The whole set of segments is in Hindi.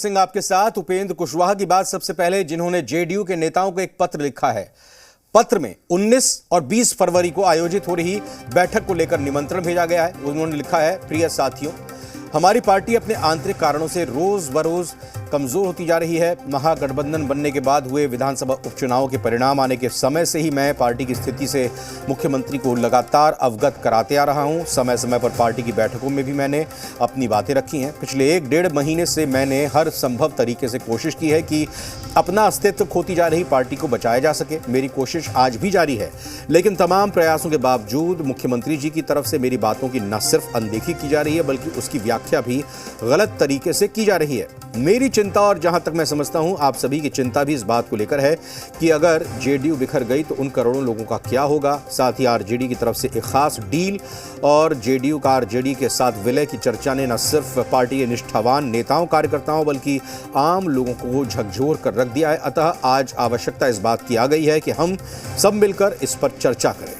सिंह आपके साथ। उपेंद्र कुशवाहा की बात सबसे पहले, जिन्होंने जेडीयू के नेताओं को एक पत्र लिखा है। पत्र में 19 और 20 फरवरी को आयोजित हो रही बैठक को लेकर निमंत्रण भेजा गया है। उन्होंने लिखा है, प्रिय साथियों, हमारी पार्टी अपने आंतरिक कारणों से रोज बरोज कमजोर होती जा रही है। महागठबंधन बनने के बाद हुए विधानसभा उपचुनाव के परिणाम आने के समय से ही मैं पार्टी की स्थिति से मुख्यमंत्री को लगातार अवगत कराते आ रहा हूं। समय समय पर पार्टी की बैठकों में भी मैंने अपनी बातें रखी हैं। पिछले 1-1.5 महीने से मैंने हर संभव तरीके से कोशिश की है कि अपना अस्तित्व खोती जा रही पार्टी को बचाया जा सके। मेरी कोशिश आज भी जारी है, लेकिन तमाम प्रयासों के बावजूद मुख्यमंत्री जी की तरफ से मेरी बातों की न सिर्फ अनदेखी की जा रही है, बल्कि उसकी व्याख्या भी गलत तरीके से की जा रही है। मेरी चिंता, और जहां तक मैं समझता हूं आप सभी की चिंता भी इस बात को लेकर है कि अगर जेडीयू बिखर गई तो उन करोड़ों लोगों का क्या होगा। साथ ही आरजेडी की तरफ से एक खास डील और जेडीयू का आरजेडी के साथ विलय की चर्चा ने न सिर्फ पार्टी के निष्ठावान नेताओं कार्यकर्ताओं बल्कि आम लोगों को झकझोर कर रख दिया है। अतः आज आवश्यकता इस बात की आ गई है कि हम सब मिलकर इस पर चर्चा करें।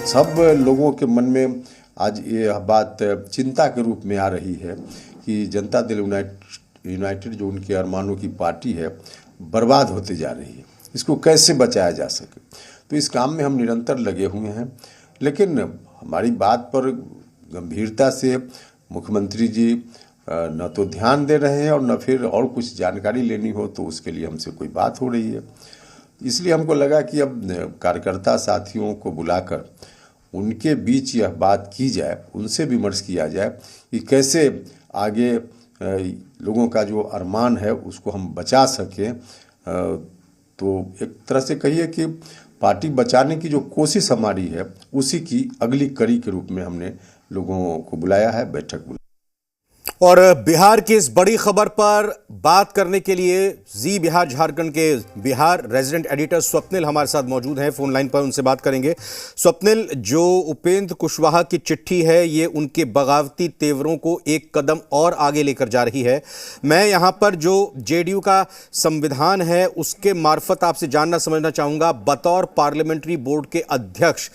सब लोगों के मन में आज ये बात चिंता के रूप में आ रही है कि जनता दल यूनाइटेड जो उनके अरमानों की पार्टी है, बर्बाद होते जा रही है। इसको कैसे बचाया जा सके, तो इस काम में हम निरंतर लगे हुए हैं। लेकिन हमारी बात पर गंभीरता से मुख्यमंत्री जी न तो ध्यान दे रहे हैं और न फिर और कुछ जानकारी लेनी हो तो उसके लिए हमसे कोई बात हो रही है। इसलिए हमको लगा कि अब कार्यकर्ता साथियों को बुलाकर उनके बीच यह बात की जाए, उनसे विमर्श किया जाए कि कैसे आगे लोगों का जो अरमान है उसको हम बचा सकें। तो एक तरह से कहिए कि पार्टी बचाने की जो कोशिश हमारी है उसी की अगली कड़ी के रूप में हमने लोगों को बुलाया है, बैठक बुलाई। और बिहार की इस बड़ी खबर पर बात करने के लिए जी बिहार झारखंड के बिहार रेजिडेंट एडिटर स्वप्निल हमारे साथ मौजूद हैं फोन लाइन पर। उनसे बात करेंगे। स्वप्निल, जो उपेंद्र कुशवाहा की चिट्ठी है ये उनके बगावती तेवरों को एक कदम और आगे लेकर जा रही है। मैं यहाँ पर जो जेडीयू का संविधान है उसके मार्फत आपसे जानना समझना चाहूँगा, बतौर पार्लियामेंट्री बोर्ड के अध्यक्ष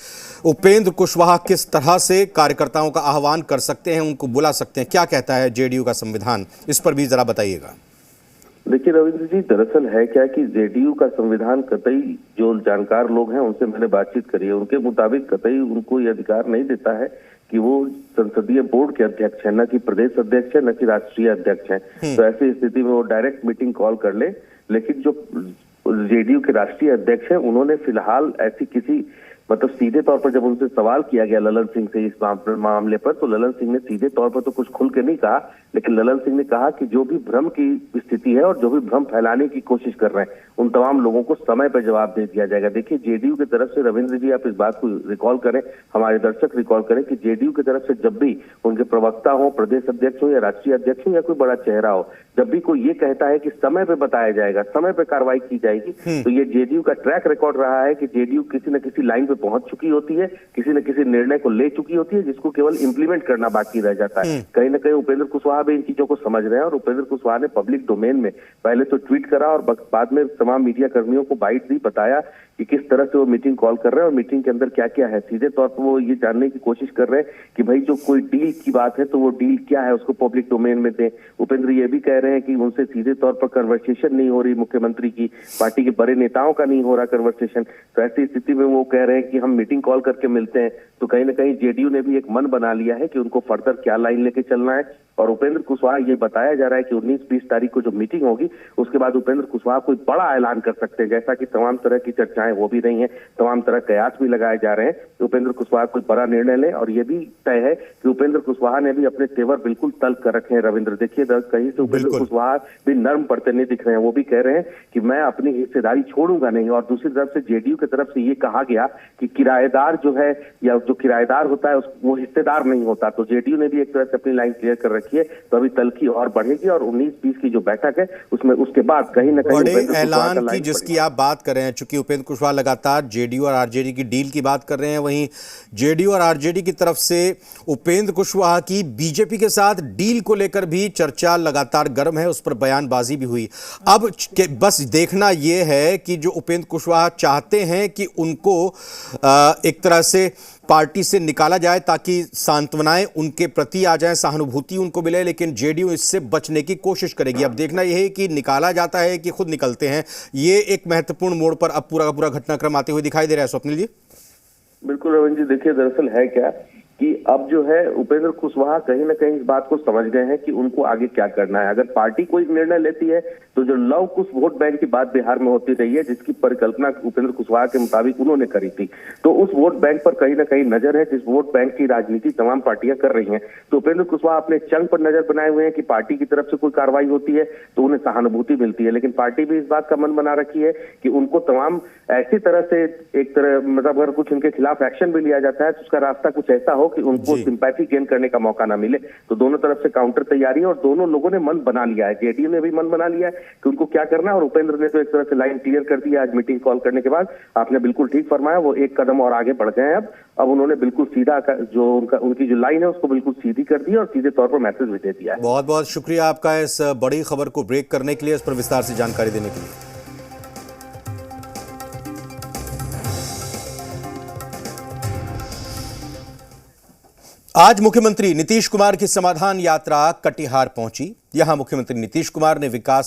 उपेंद्र कुशवाहा किस तरह से कार्यकर्ताओं का आह्वान कर सकते हैं, उनको बुला सकते हैं, क्या कहता है जेडीयू का संविधान, इस पर भी जरा बताइएगा। देखिए रविंद्र जी, दरअसल है क्या कि जेडीयू का संविधान कतई, जो जानकार लोग हैं उनसे मैंने बातचीत करी है, उनके मुताबिक कतई उनको ये अधिकार नहीं देता है कि वो संसदीय बोर्ड के अध्यक्ष है, न कि प्रदेश अध्यक्ष है, न कि राष्ट्रीय अध्यक्ष है। तो ऐसी स्थिति में वो डायरेक्ट मीटिंग कॉल कर ले। लेकिन जो जेडीयू के राष्ट्रीय अध्यक्ष है उन्होंने फिलहाल ऐसी किसी मतलब सीधे तौर पर जब उनसे सवाल किया गया ललन सिंह से इस मामले पर, तो ललन सिंह ने सीधे तौर पर तो कुछ खुल के नहीं कहा, लेकिन ललन सिंह ने कहा कि जो भी भ्रम की स्थिति है और जो भी भ्रम फैलाने की कोशिश कर रहे हैं उन तमाम लोगों को समय पर जवाब दे दिया जाएगा। देखिए, जेडीयू की तरफ से, रविंद्र जी आप इस बात को रिकॉल करें, हमारे दर्शक रिकॉल करें कि जेडीयू की तरफ से जब भी उनके प्रवक्ता हो, प्रदेश अध्यक्ष हो या राष्ट्रीय अध्यक्ष हो या कोई बड़ा चेहरा हो, जब भी कोई ये कहता है कि समय पे बताया जाएगा, समय पे कार्रवाई की जाएगी, तो ये जेडीयू का ट्रैक रिकॉर्ड रहा है कि जेडीयू किसी न किसी लाइन पे पहुंच चुकी होती है, किसी न किसी निर्णय को ले चुकी होती है, जिसको केवल इंप्लीमेंट करना बाकी रह जाता है। कहीं ना कहीं उपेंद्र कुशवाहा भी इन चीजों को समझ रहे हैं और उपेंद्र कुशवाहा ने पब्लिक डोमेन में पहले तो ट्वीट करा और बाद में तमाम मीडिया कर्मियों को बाइट दी, बताया कि किस तरह से वो मीटिंग कॉल कर रहे हैं और मीटिंग के अंदर क्या क्या है। सीधे तौर पर वो ये जानने की कोशिश कर रहे हैं कि भाई जो कोई डील की बात है तो वो डील क्या है, उसको पब्लिक डोमेन में दें। उपेंद्र ये भी कह रहे हैं कि उनसे सीधे तौर पर कन्वर्सेशन नहीं हो रही, मुख्यमंत्री की, पार्टी के बड़े नेताओं का नहीं हो रहा कन्वर्सेशन। तो ऐसी स्थिति में वो कह रहे हैं कि हम मीटिंग कॉल करके मिलते हैं। तो कहीं ना कहीं जेडीयू ने भी एक मन बना लिया है कि उनको फर्दर क्या लाइन लेके चलना है। और उपेंद्र कुशवाहा, ये बताया जा रहा है कि 19-20 तारीख को जो मीटिंग होगी उसके बाद उपेंद्र कुशवाहा कोई बड़ा ऐलान कर सकते हैं, जैसा कि तमाम तरह की चर्चाएं हो भी रही हैं, तमाम तरह कयास भी लगाए जा रहे हैं कि उपेंद्र कुशवाहा कोई बड़ा निर्णय ले। और ये भी तय है कि उपेंद्र कुशवाहा ने भी अपने तेवर बिल्कुल तल्ख कर रखे हैं। रविंद्र, देखिए कहीं से उपेंद्र कुशवाहा भी नर्म पड़ते नहीं दिख रहे हैं। वो भी कह रहे हैं कि मैं अपनी हिस्सेदारी छोड़ूंगा नहीं। और दूसरी तरफ से जेडीयू की तरफ से ये कहा गया कि किराएदार जो है या जो किराएदार होता है वो हिस्सेदार नहीं होता। तो जेडीयू ने भी एक तरह से अपनी लाइन क्लियर कर रखी है। तो अभी तल्खी और बढ़ेगी और 19-20 की जो बैठक है उसमें उसके बाद कहीं ना कहीं बड़े ऐलान की जिसकी आप बात कर रहे हैं, चूंकि उपेंद्र कुशवाहा लगातार जेडीयू और आरजेडी की डील की बात कर रहे हैं, वहीं जेडीयू और आरजेडी की तरफ से उपेंद्र कुशवाहा की बीजेपी के साथ डील को लेकर भी चर्चा लगातार गर्म है, उस पर बयानबाजी भी हुई। अब बस देखना यह है कि जो उपेंद्र कुशवाहा चाहते हैं कि उनको एक तरह से पार्टी से निकाला जाए ताकि सांत्वनाएं उनके प्रति आ जाए, सहानुभूति उनको मिले, लेकिन जेडीयू इससे बचने की कोशिश करेगी। अब देखना यह है कि निकाला जाता है कि खुद निकलते हैं। ये एक महत्वपूर्ण मोड़ पर अब पूरा का पूरा घटनाक्रम आते हुए दिखाई दे रहा है। स्वप्निल जी, बिल्कुल रविंद्र जी, देखिए दरअसल है क्या कि अब जो है उपेंद्र कुशवाहा कहीं ना कहीं इस बात को समझ गए हैं कि उनको आगे क्या करना है। अगर पार्टी कोई निर्णय लेती है तो जो लव कुश वोट बैंक की बात बिहार में होती रही है, जिसकी परिकल्पना उपेंद्र कुशवाहा के मुताबिक उन्होंने करी थी, तो उस वोट बैंक पर कहीं ना कहीं नजर है, जिस वोट बैंक की राजनीति तमाम पार्टियां कर रही हैं। तो उपेंद्र कुशवाहा अपने चंग पर नजर बनाए हुए हैं कि पार्टी की तरफ से कोई कार्रवाई होती है तो उन्हें सहानुभूति मिलती है, लेकिन पार्टी भी इस बात का मन बना रखी है कि उनको तमाम ऐसी तरह से एक तरह मतलब अगर कुछ उनके खिलाफ एक्शन भी लिया जाता है तो उसका रास्ता कुछ ऐसा हो कि उनको सिंपैथी गेन करने का मौका ना मिले। तो दोनों तरफ से काउंटर तैयारी है और दोनों लोगों ने मन बना लिया है। जेडीयू ने भी मन बना लिया है कि उनको क्या करना है और उपेंद्र ने तो एक तरह से लाइन क्लियर कर दी है आज मीटिंग कॉल करने के बाद। आपने बिल्कुल ठीक फरमाया, वो एक कदम और आगे बढ़ गए हैं। अब उन्होंने बिल्कुल सीधा जो उनकी जो लाइन है उसको बिल्कुल सीधी कर दी और सीधे तौर पर मैसेज भी दे दिया है। बहुत बहुत शुक्रिया आपका इस बड़ी खबर को ब्रेक करने के लिए, इस पर विस्तार से जानकारी देने के लिए। आज मुख्यमंत्री नीतीश कुमार की समाधान यात्रा कटिहार पहुंची। यहां मुख्यमंत्री नीतीश कुमार ने विकास